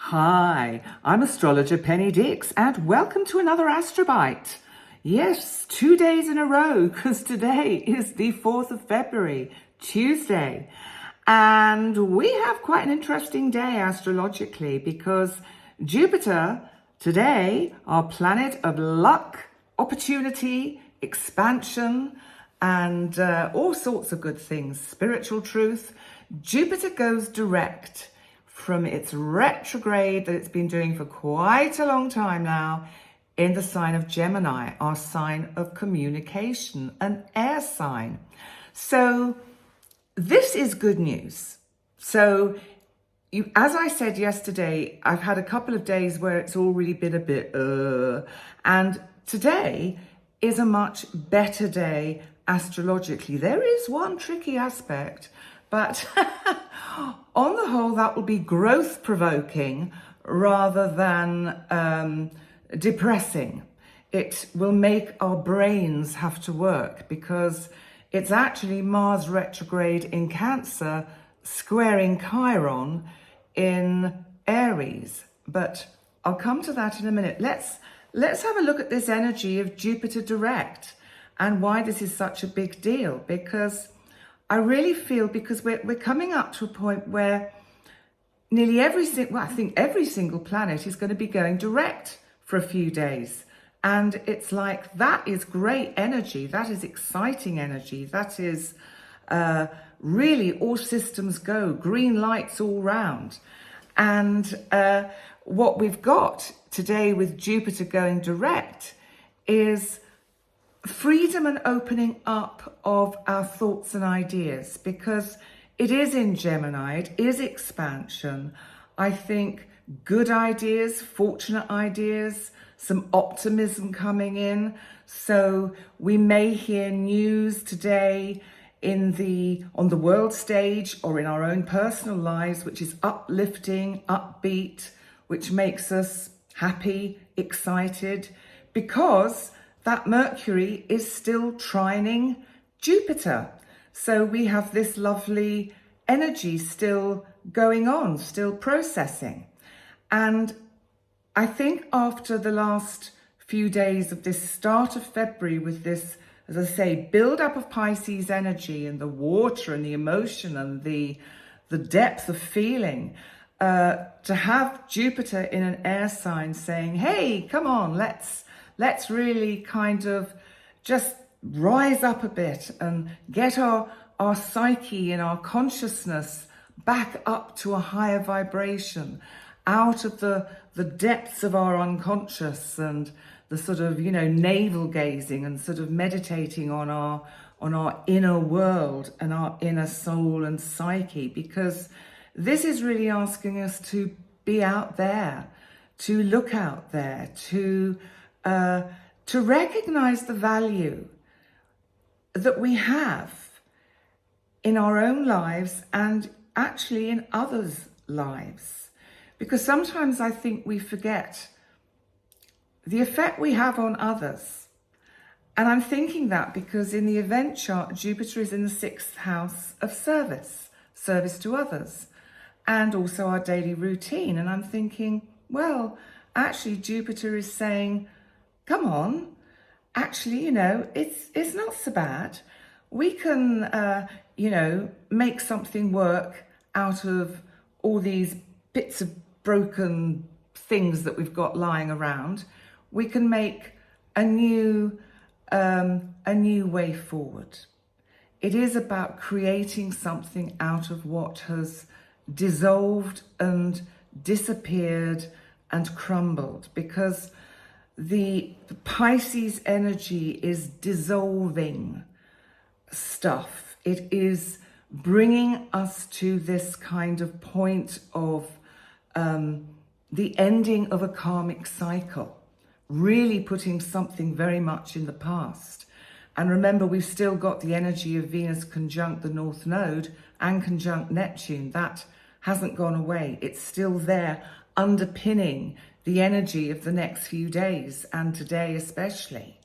Hi, I'm astrologer Penny Dix and welcome to another Astrobite. Yes, 2 days in a row because today is the 4th of February, Tuesday. And we have quite an interesting day astrologically because Jupiter today, our planet of luck, opportunity, expansion, and all sorts of good things, spiritual truth, Jupiter goes direct from its retrograde that it's been doing for quite a long time now in the sign of Gemini, our sign of communication, an air sign. So this is good news. So as I said yesterday, I've had a couple of days where it's already been a bit, and today is a much better day astrologically. There is one tricky aspect, but on the whole, that will be growth provoking rather than depressing. It will make our brains have to work because it's actually Mars retrograde in Cancer squaring Chiron in Aries. But I'll come to that in a minute. Let's have a look at this energy of Jupiter direct and why this is such a big deal, because I really feel because we're coming up to a point where nearly every single planet is going to be going direct for a few days. And it's like, that is great energy. That is exciting energy. That is really all systems go, green lights all round. And what we've got today with Jupiter going direct is freedom and opening up of our thoughts and ideas, because it is in Gemini, it is expansion. I think good ideas, fortunate ideas, some optimism coming in. So we may hear news today on the world stage or in our own personal lives, which is uplifting, upbeat, which makes us happy, excited, because that Mercury is still trining Jupiter. So we have this lovely energy still going on, still processing. And I think after the last few days of this start of February with this, as I say, build up of Pisces energy and the water and the emotion and the depth of feeling, to have Jupiter in an air sign saying, hey, come on, let's really kind of just rise up a bit and get our psyche and our consciousness back up to a higher vibration, out of the depths of our unconscious and the sort of, navel gazing and sort of meditating on our inner world and our inner soul and psyche, because this is really asking us to be out there, to look out there, to recognize the value that we have in our own lives and actually in others' lives. Because sometimes I think we forget the effect we have on others. And I'm thinking that because in the event chart, Jupiter is in the 6th house of service to others, and also our daily routine. And I'm thinking, well, actually Jupiter is saying, come on, actually, it's not so bad. We can, make something work out of all these bits of broken things that we've got lying around. We can make a new way forward. It is about creating something out of what has dissolved and disappeared and crumbled, because the Pisces energy is dissolving stuff. It is bringing us to this kind of point of the ending of a karmic cycle, really putting something very much in the past. And remember, we've still got the energy of Venus conjunct the North Node and conjunct Neptune. That hasn't gone away. It's still there, underpinning the energy of the next few days and today especially.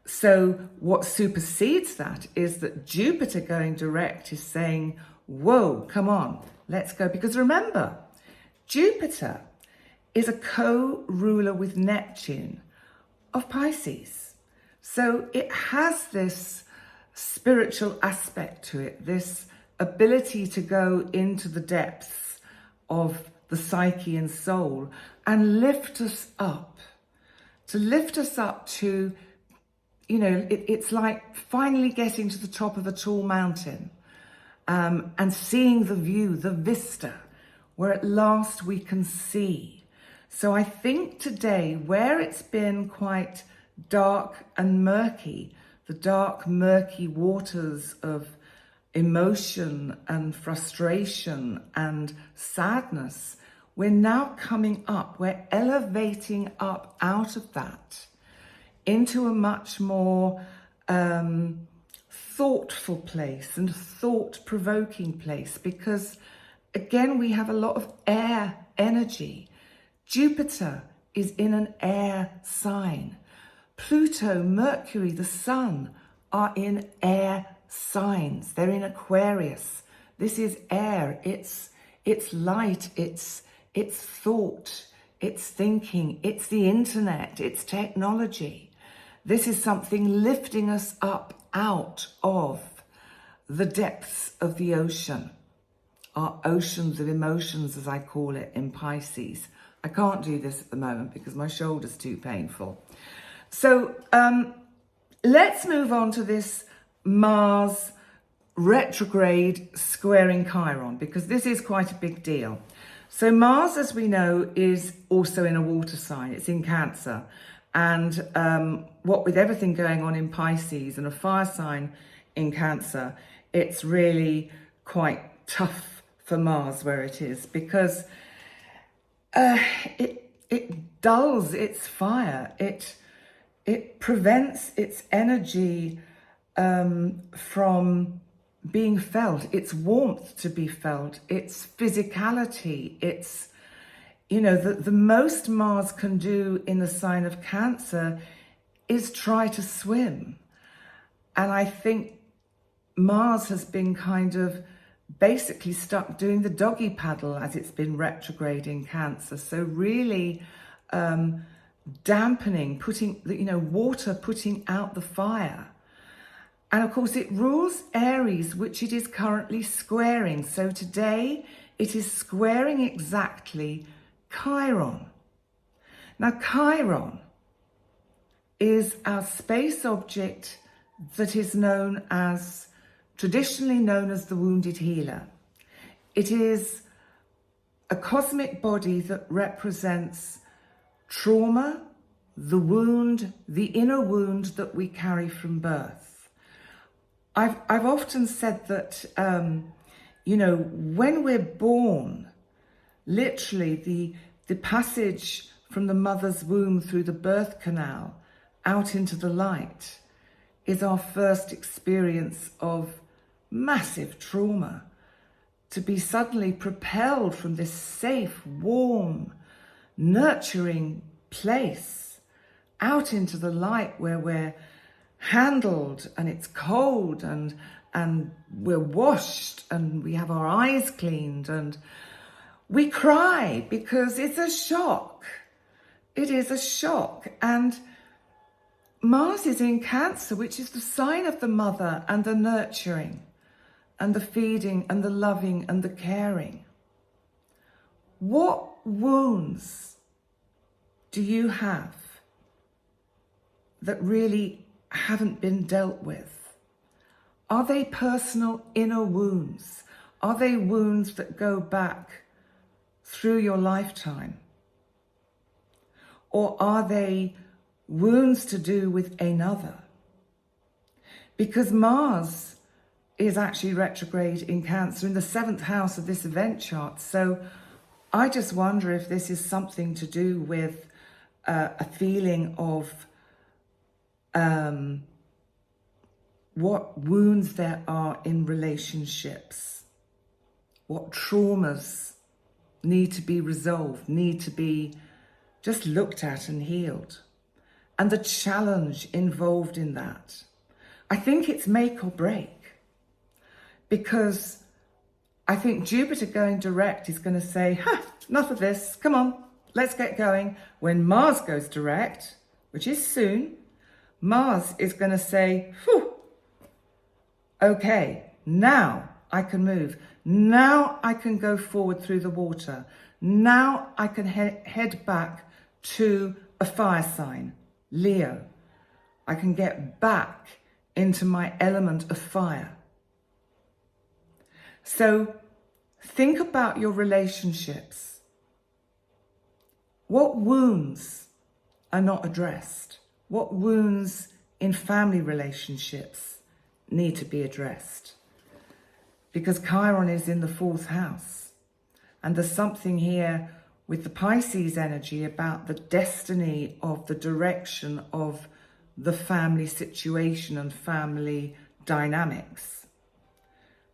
So what supersedes that is that Jupiter going direct is saying, whoa, come on, let's go. Because remember, Jupiter is a co-ruler with Neptune of Pisces. So it has this spiritual aspect to it, this ability to go into the depths of the psyche and soul and lift us up, to lift us up to, you know, it's like finally getting to the top of a tall mountain and seeing the view, the vista, where at last we can see. So I think today, where it's been quite dark and murky, the dark, murky waters of emotion and frustration and sadness, we're now coming up, we're elevating up out of that into a much more thoughtful place and thought-provoking place, because again, we have a lot of air energy. Jupiter is in an air sign. Pluto, Mercury, the Sun are in air signs. They're in Aquarius. This is air. It's light. It's thought. It's thinking. It's the internet. It's technology. This is something lifting us up out of the depths of the ocean. Our oceans of emotions, as I call it in Pisces. I can't do this at the moment because my shoulder's too painful. So let's move on to this Mars retrograde squaring Chiron, because this is quite a big deal. So Mars, as we know, is also in a water sign. It's in Cancer. And what with everything going on in Pisces and a fire sign in Cancer, it's really quite tough for Mars where it is, because it dulls its fire. It prevents its energy from being felt, its warmth to be felt, its physicality, its, you know, the most Mars can do in the sign of Cancer is try to swim. And I think Mars has been kind of basically stuck doing the doggy paddle as it's been retrograde in Cancer. So really dampening, putting, you know, water putting out the fire. And of course it rules Aries, which it is currently squaring. So today it is squaring exactly Chiron. Now Chiron is our space object that is traditionally known as the wounded healer. It is a cosmic body that represents trauma, the wound, the inner wound that we carry from birth. I've often said that, you know, when we're born, literally the passage from the mother's womb through the birth canal out into the light is our first experience of massive trauma. To be suddenly propelled from this safe, warm, nurturing place out into the light where we're handled and it's cold and we're washed and we have our eyes cleaned and we cry because it's a shock. It is a shock. And Mars is in Cancer, which is the sign of the mother and the nurturing and the feeding and the loving and the caring. What wounds do you have that really haven't been dealt with? Are they personal inner wounds? Are they wounds that go back through your lifetime? Or are they wounds to do with another? Because Mars is actually retrograde in Cancer in the 7th house of this event chart. So I just wonder if this is something to do with a feeling of what wounds there are in relationships, what traumas need to be resolved, need to be just looked at and healed, and the challenge involved in that. I think it's make or break, because I think Jupiter going direct is going to say, enough of this, come on, let's get going. When Mars goes direct, which is soon, Mars is going to say, whew, okay, now I can move. Now I can go forward through the water. Now I can head back to a fire sign, Leo. I can get back into my element of fire. So think about your relationships. What wounds are not addressed? What wounds in family relationships need to be addressed? Because Chiron is in the 4th house. And there's something here with the Pisces energy about the destiny of the direction of the family situation and family dynamics.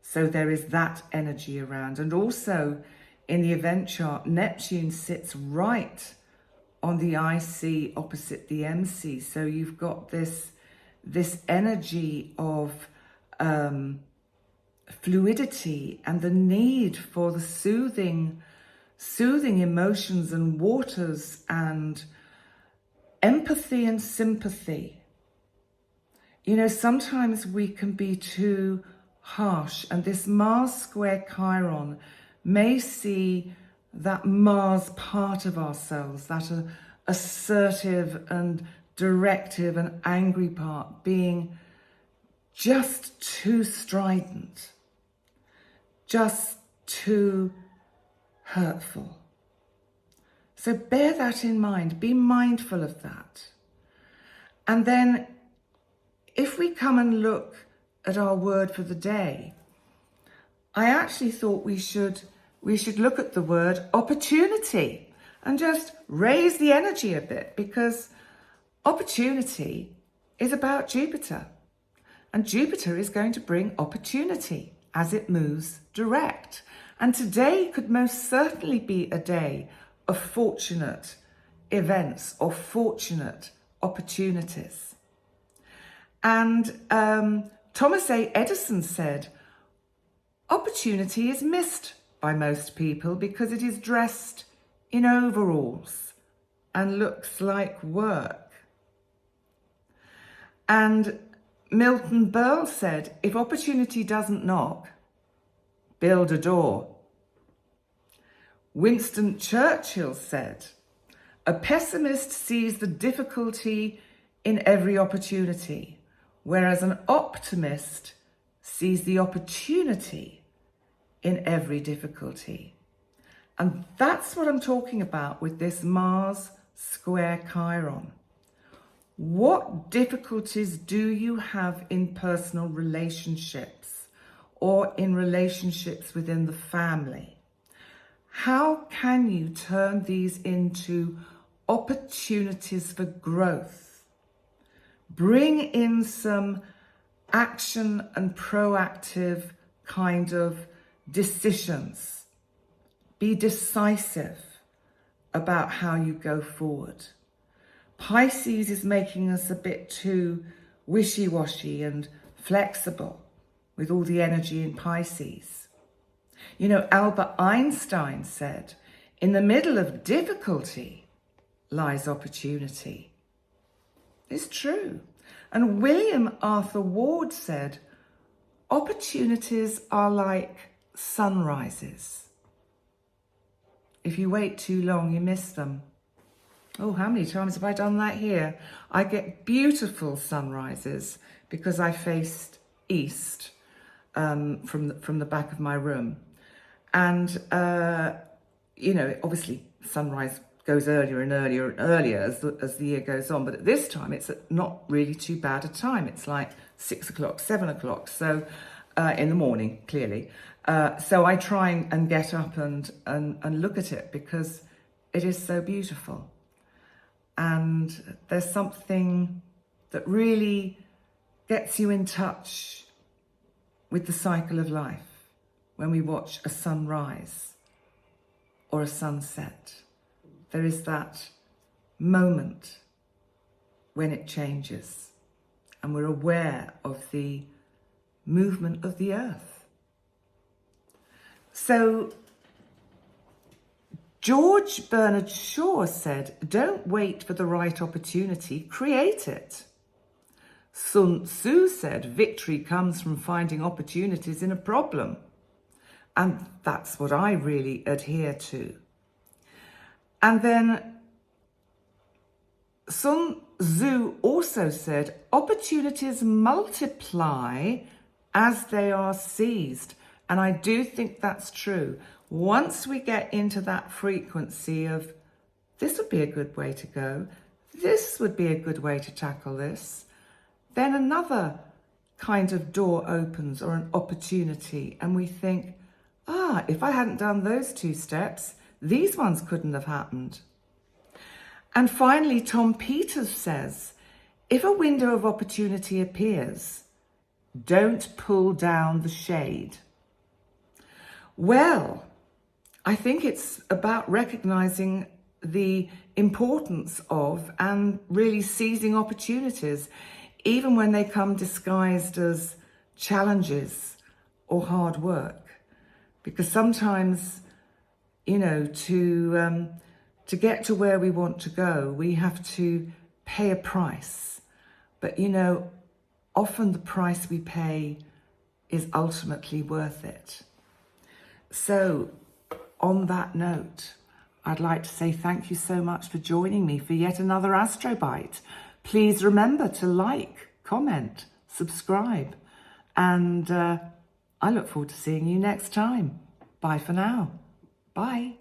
So there is that energy around. And also in the event chart, Neptune sits right on the IC opposite the MC. So you've got this energy of fluidity and the need for the soothing emotions and waters and empathy and sympathy. You know, sometimes we can be too harsh, and this Mars square Chiron may see that Mars part of ourselves, that assertive and directive and angry part, being just too strident, just too hurtful. So bear that in mind, be mindful of that. And then if we come and look at our word for the day, I actually thought we should look at the word opportunity and just raise the energy a bit, because opportunity is about Jupiter. And Jupiter is going to bring opportunity as it moves direct. And today could most certainly be a day of fortunate events or fortunate opportunities. And Thomas A. Edison said, opportunity is missed by most people because it is dressed in overalls and looks like work. And Milton Berle said, if opportunity doesn't knock, build a door. Winston Churchill said, a pessimist sees the difficulty in every opportunity, whereas an optimist sees the opportunity in every difficulty. And that's what I'm talking about with this Mars square Chiron. What difficulties do you have in personal relationships or in relationships within the family? How can you turn these into opportunities for growth? Bring in some action and proactive kind of decisions. Be decisive about how you go forward. Pisces is making us a bit too wishy-washy and flexible with all the energy in Pisces. You know, Albert Einstein said, in the middle of difficulty lies opportunity. It's true. And William Arthur Ward said, opportunities are like sunrises. If you wait too long, you miss them. Oh, how many times have I done that here? I get beautiful sunrises because I faced east from the back of my room. And, you know, obviously sunrise goes earlier and earlier and earlier as the year goes on. But at this time, it's not really too bad a time. It's like 6 o'clock, 7 o'clock. So in the morning, clearly. So I try and get up and look at it because it is so beautiful. And there's something that really gets you in touch with the cycle of life when we watch a sunrise or a sunset. There is that moment when it changes and we're aware of the movement of the earth. So George Bernard Shaw said, don't wait for the right opportunity, create it. Sun Tzu said, victory comes from finding opportunities in a problem. And that's what I really adhere to. And then Sun Tzu also said, opportunities multiply as they are seized. And I do think that's true. Once we get into that frequency of, this would be a good way to go, this would be a good way to tackle this, then another kind of door opens or an opportunity. And we think, if I hadn't done those 2 steps, these ones couldn't have happened. And finally, Tom Peters says, if a window of opportunity appears, don't pull down the shade. Well, I think it's about recognizing the importance of and really seizing opportunities, even when they come disguised as challenges or hard work. Because sometimes, to get to where we want to go, we have to pay a price. But, often the price we pay is ultimately worth it. So, on that note, I'd like to say thank you so much for joining me for yet another Astrobite. Please remember to like, comment, subscribe, and I look forward to seeing you next time. Bye for now. Bye.